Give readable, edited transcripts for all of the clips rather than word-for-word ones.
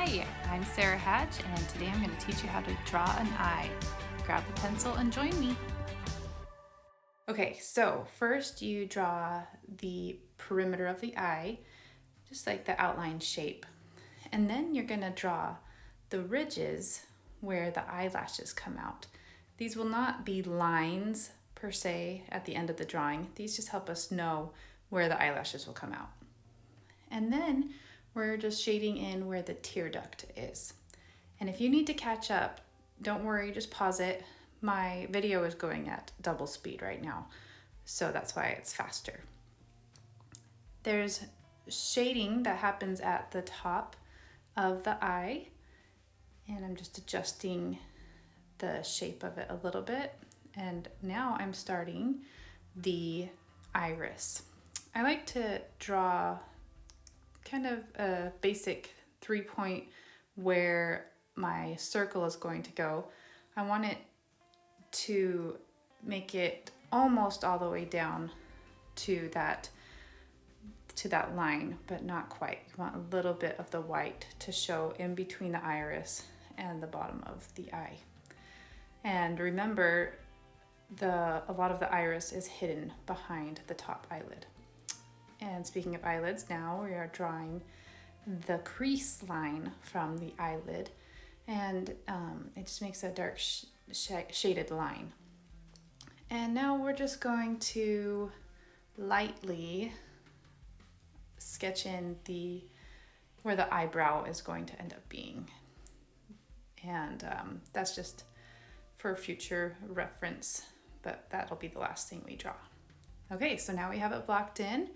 Hi, I'm Sarah Hatch, and today I'm going to teach you how to draw an eye. Grab a pencil and join me. Okay, so first you draw the perimeter of the eye, just like the outline shape. And then you're going to draw the ridges where the eyelashes come out. These will not be lines per se at the end of the drawing. These just help us know where the eyelashes will come out. And then we're just shading in where the tear duct is. And if you need to catch up, don't worry, just pause it. My video is going at double speed right now, so that's why it's faster. There's shading that happens at the top of the eye, and I'm just adjusting the shape of it a little bit. And now I'm starting the iris. I like to draw kind of a basic 3-point where my circle is going to go. I want it to make it almost all the way down to that line, but not quite. You want a little bit of the white to show in between the iris and the bottom of the eye. And remember, a lot of the iris is hidden behind the top eyelid. And speaking of eyelids, now we are drawing the crease line from the eyelid, and it just makes a dark shaded line. And now we're just going to lightly sketch in where the eyebrow is going to end up being. And that's just for future reference, but that'll be the last thing we draw. Okay, so now we have it blocked in,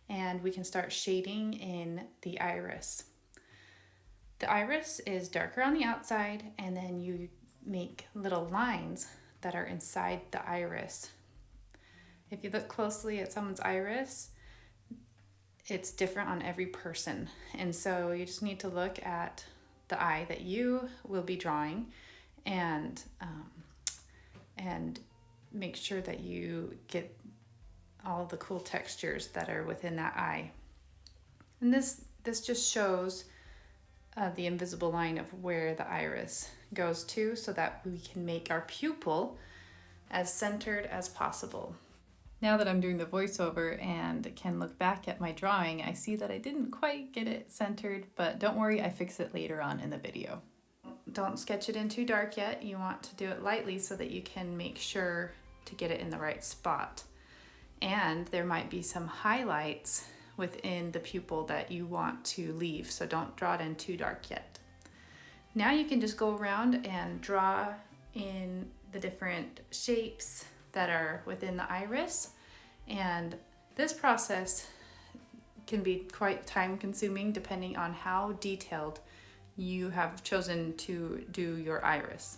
and we can start shading in the iris. The iris is darker on the outside, and then you make little lines that are inside the iris. If you look closely at someone's iris, it's different on every person. And so you just need to look at the eye that you will be drawing and make sure that you get all the cool textures that are within that eye. And this just shows the invisible line of where the iris goes to, so that we can make our pupil as centered as possible. Now that I'm doing the voiceover and can look back at my drawing, I see that I didn't quite get it centered, but don't worry, I fix it later on in the video. Don't sketch it in too dark yet. You want to do it lightly so that you can make sure to get it in the right spot. And there might be some highlights within the pupil that you want to leave, so don't draw it in too dark yet. Now you can just go around and draw in the different shapes that are within the iris. And this process can be quite time consuming depending on how detailed you have chosen to do your iris.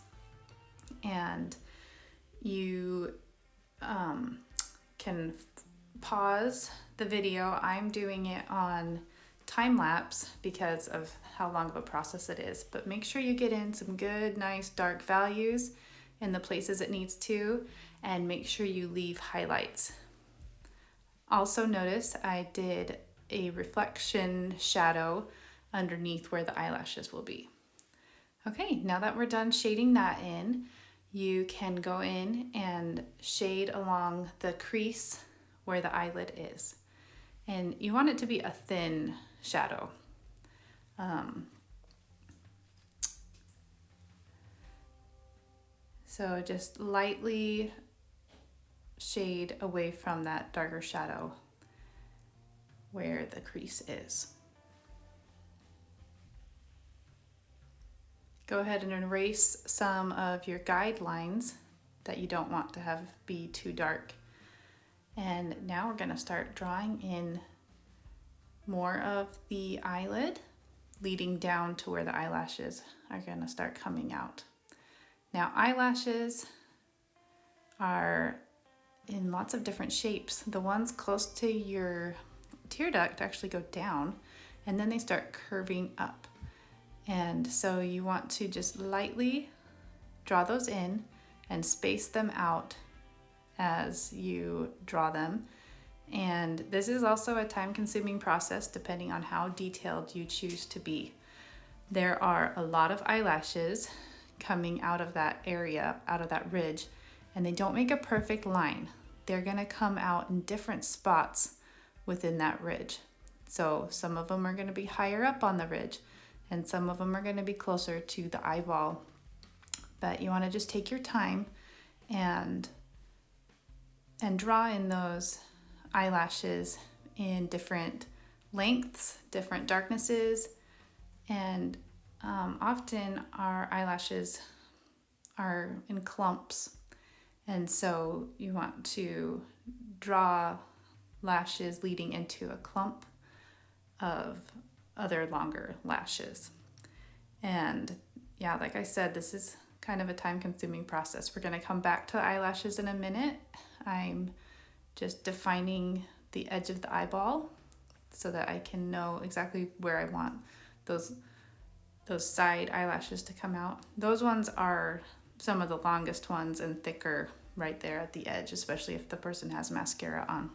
And you can pause the video. I'm doing it on time lapse because of how long of a process it is, but make sure you get in some good, nice dark values in the places it needs to, and make sure you leave highlights. Also notice I did a reflection shadow underneath where the eyelashes will be. Okay, now that we're done shading that in, you can go in and shade along the crease where the eyelid is. And you want it to be a thin shadow. So just lightly shade away from that darker shadow where the crease is. Go ahead and erase some of your guidelines that you don't want to have be too dark. And now we're going to start drawing in more of the eyelid, leading down to where the eyelashes are going to start coming out. Now, eyelashes are in lots of different shapes. The ones close to your tear duct actually go down, and then they start curving up. And so you want to just lightly draw those in and space them out as you draw them. And this is also a time-consuming process depending on how detailed you choose to be. there are a lot of eyelashes coming out of that area, out of that ridge, and they don't make a perfect line. They're gonna come out in different spots within that ridge. So some of them are gonna be higher up on the ridge, and some of them are gonna be closer to the eyeball. But you wanna just take your time and draw in those eyelashes in different lengths, different darknesses, and often our eyelashes are in clumps, and so you want to draw lashes leading into a clump of other longer lashes. And yeah, like I said, this is kind of a time-consuming process. We're going to come back to the eyelashes in a minute. I'm just defining the edge of the eyeball so that I can know exactly where I want those side eyelashes to come out. Those ones are some of the longest ones and thicker right there at the edge, especially if the person has mascara on.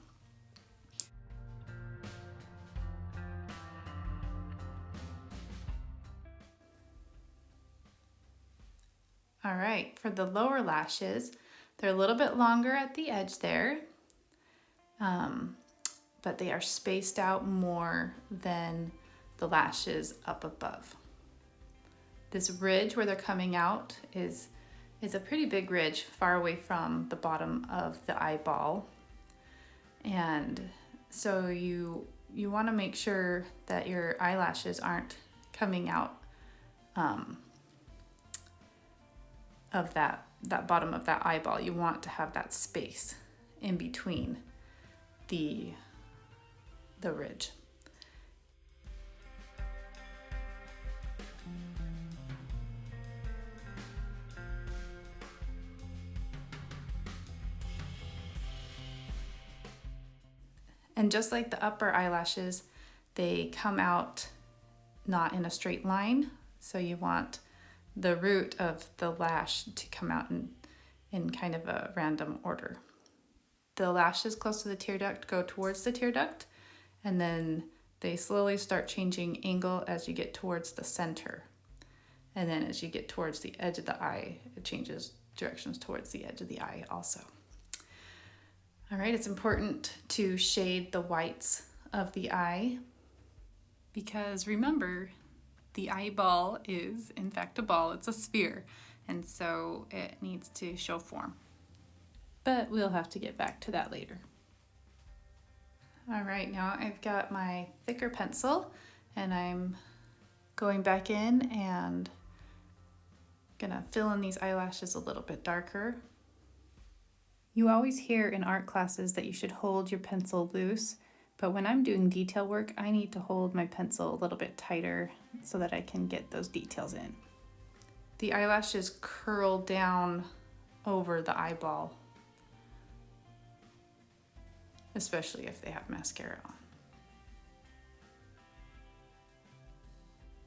All right, for the lower lashes, they're a little bit longer at the edge there, but they are spaced out more than the lashes up above. This ridge where they're coming out is a pretty big ridge far away from the bottom of the eyeball. And so you want to make sure that your eyelashes aren't coming out of that bottom of that eyeball. You want to have that space in between the ridge. And just like the upper eyelashes, they come out not in a straight line. So you want the root of the lash to come out in kind of a random order. The lashes close to the tear duct go towards the tear duct, and then they slowly start changing angle as you get towards the center. And then as you get towards the edge of the eye, it changes directions towards the edge of the eye also. All right, it's important to shade the whites of the eye because remember, the eyeball is in fact a ball, it's a sphere, and so it needs to show form. But we'll have to get back to that later. All right, now I've got my thicker pencil and I'm going back in and gonna fill in these eyelashes a little bit darker. You always hear in art classes that you should hold your pencil loose, but when I'm doing detail work, I need to hold my pencil a little bit tighter so that I can get those details in. The eyelashes curl down over the eyeball, especially if they have mascara on.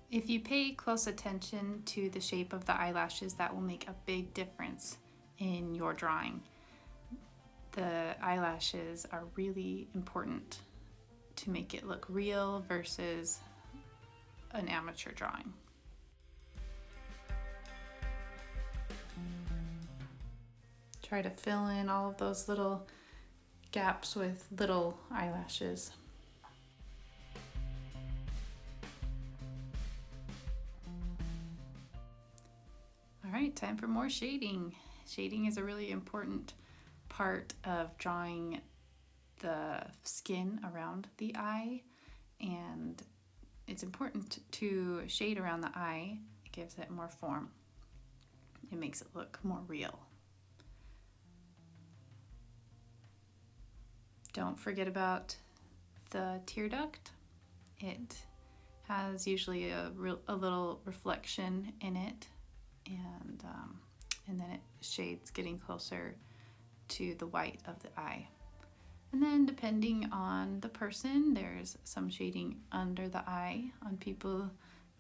If you pay close attention to the shape of the eyelashes, that will make a big difference in your drawing. The eyelashes are really important to make it look real versus an amateur drawing. Try to fill in all of those little gaps with little eyelashes. All right, time for more shading. Shading is a really important part of drawing the skin around the eye, and it's important to shade around the eye. It gives it more form. It makes it look more real. Don't forget about the tear duct. It has usually a little reflection in it, and then it shades getting closer to the white of the eye. And then depending on the person, there's some shading under the eye. On people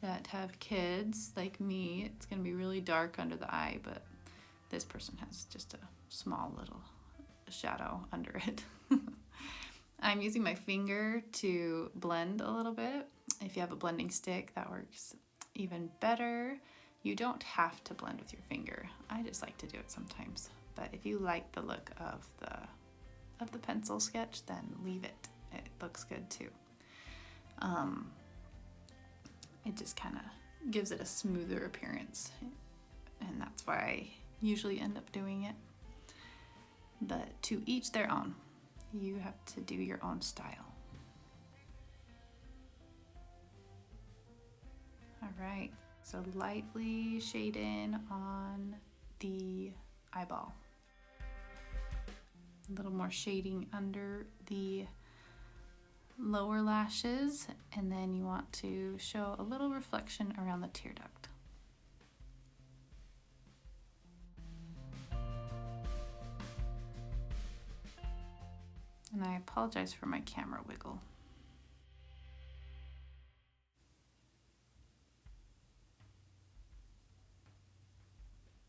that have kids like me, it's going to be really dark under the eye, but this person has just a small little shadow under it. I'm using my finger to blend a little bit. If you have a blending stick, that works even better, you don't have to blend with your finger. I just like to do it sometimes. But if you like the look of the pencil sketch, then leave it. It looks good too. It just kind of gives it a smoother appearance, and that's why I usually end up doing it. But to each their own. You have to do your own style. All right, so lightly shade in on the eyeball. A little more shading under the lower lashes, and then you want to show a little reflection around the tear duct. And I apologize for my camera wiggle.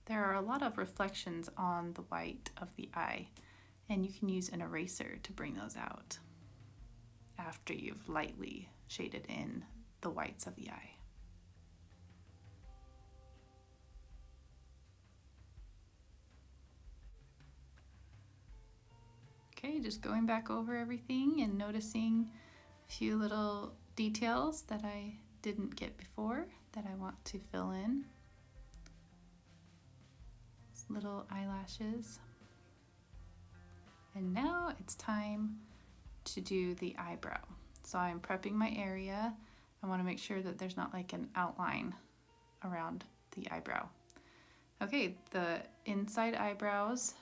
There are a lot of reflections on the white of the eye, and you can use an eraser to bring those out after you've lightly shaded in the whites of the eye. Okay, just going back over everything and noticing a few little details that I didn't get before that I want to fill in. These little eyelashes. And now it's time to do the eyebrow. So I'm prepping my area. I want to make sure that there's not like an outline around the eyebrow. Okay, the inside eyebrows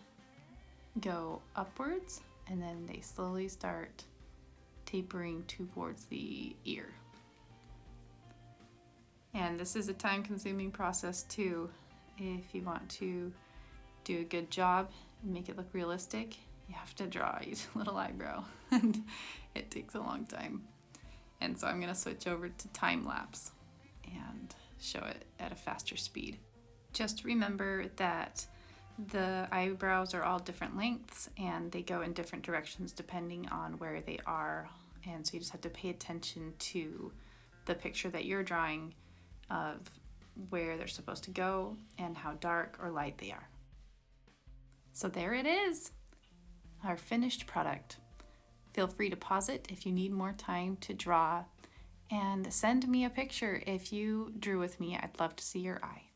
go upwards and then they slowly start tapering towards the ear. And this is a time-consuming process too. If you want to do a good job and make it look realistic, you have to draw each little eyebrow, and it takes a long time. And so I'm gonna switch over to time lapse and show it at a faster speed. Just remember that the eyebrows are all different lengths and they go in different directions depending on where they are. And so you just have to pay attention to the picture that you're drawing of where they're supposed to go and how dark or light they are. So there it is, our finished product. Feel free to pause it if you need more time to draw, and send me a picture if you drew with me. I'd love to see your eye.